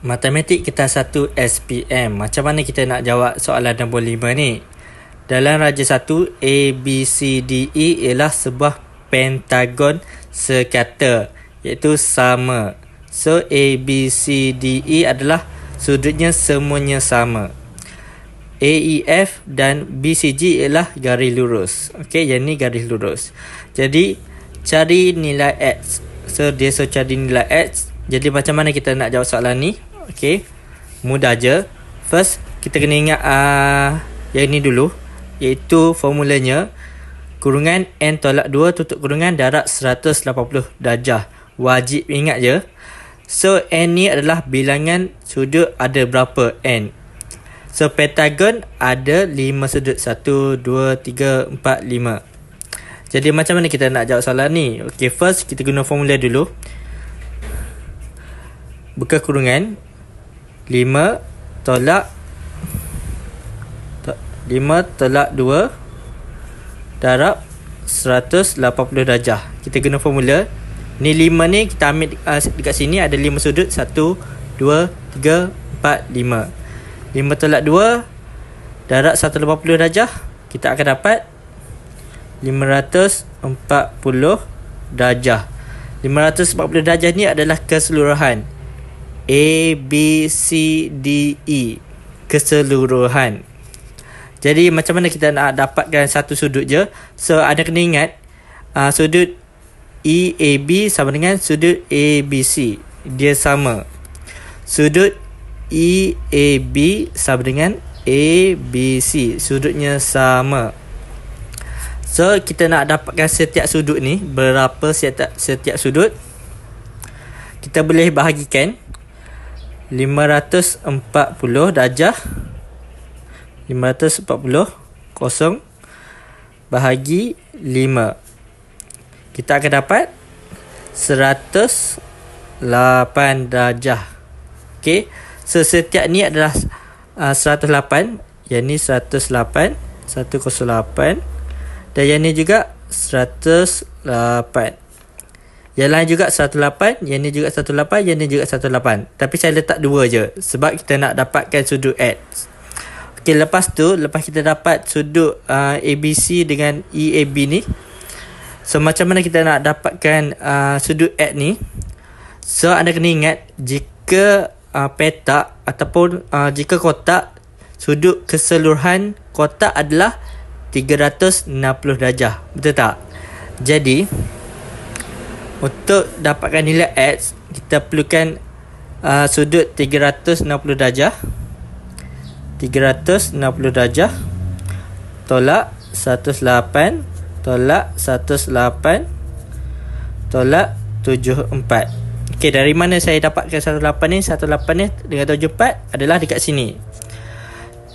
Matematik kita 1 SPM. Macam mana kita nak jawab soalan nombor 5 ni? Dalam raja 1, A, B, C, D, E ialah sebuah pentagon sekata, iaitu sama. So, A, B, C, D, E adalah sudutnya semuanya sama. A, E, F dan B, C, G ialah garis lurus. Okey, yang ni garis lurus. Jadi, cari nilai X. So, dia cari nilai X. Jadi, macam mana kita nak jawab soalan ni? Okey, mudah je. First, kita kena ingat yang ni dulu, iaitu formulanya kurungan N tolak 2 tutup kurungan darab 180 darjah. Wajib ingat je. So, N ni adalah bilangan sudut ada berapa N. So, pentagon ada 5 sudut. 1, 2, 3, 4, 5. Jadi, macam mana kita nak jawab soalan ni? Okey, first kita guna formula dulu. Buka kurungan 5 tolak 2 darab 180 darjah. Kita guna formula. Ni 5 ni kita ambil dekat sini ada 5 sudut. 1, 2, 3, 4, 5. 5 tolak 2 darab 180 darjah. Kita akan dapat 540 darjah. 540 darjah ni adalah keseluruhan A, B, C, D, E. Keseluruhan. Jadi macam mana kita nak dapatkan satu sudut je? So anda kena ingat sudut EAB sama dengan sudut ABC. Dia sama. Sudut EAB sama dengan ABC. Sudutnya sama. So kita nak dapatkan setiap sudut ni. Berapa setiap sudut? Kita boleh bahagikan 540 darjah 540 kosong bahagi 5. Kita akan dapat 108 darjah. Okey. So setiap ni adalah 108. Yang ni 108, 108. Dan yang ni juga 108. Yang lain juga 108, yang ni juga 108, yang ni juga 108. Tapi saya letak 2 je sebab kita nak dapatkan sudut X. Okey, lepas tu, lepas kita dapat sudut ABC dengan EAB ni. So, macam mana kita nak dapatkan sudut X ni? So, anda kena ingat, jika petak ataupun jika kotak, sudut keseluruhan kotak adalah 360 darjah. Betul tak? Jadi, untuk dapatkan nilai X, kita perlukan sudut 360 darjah. 360 darjah tolak 108 tolak 108 tolak 74. Okey, dari mana saya dapatkan 108 ni? 108 ni dengan 74 adalah dekat sini.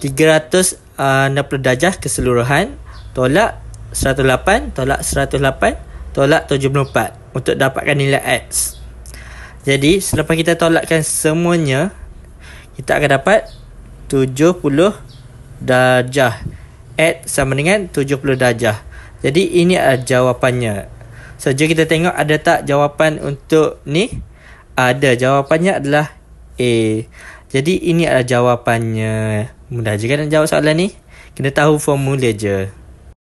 360 darjah keseluruhan tolak 108 tolak 108 tolak 74 untuk dapatkan nilai X. Jadi, selepas kita tolakkan semuanya, kita akan dapat 70 darjah. X sama dengan 70 darjah. Jadi, ini adalah jawapannya. So, jom kita tengok ada tak jawapan untuk ni. Ada. Jawapannya adalah A. Jadi, ini adalah jawapannya. Mudah je kan nak jawab soalan ni? Kena tahu formula je.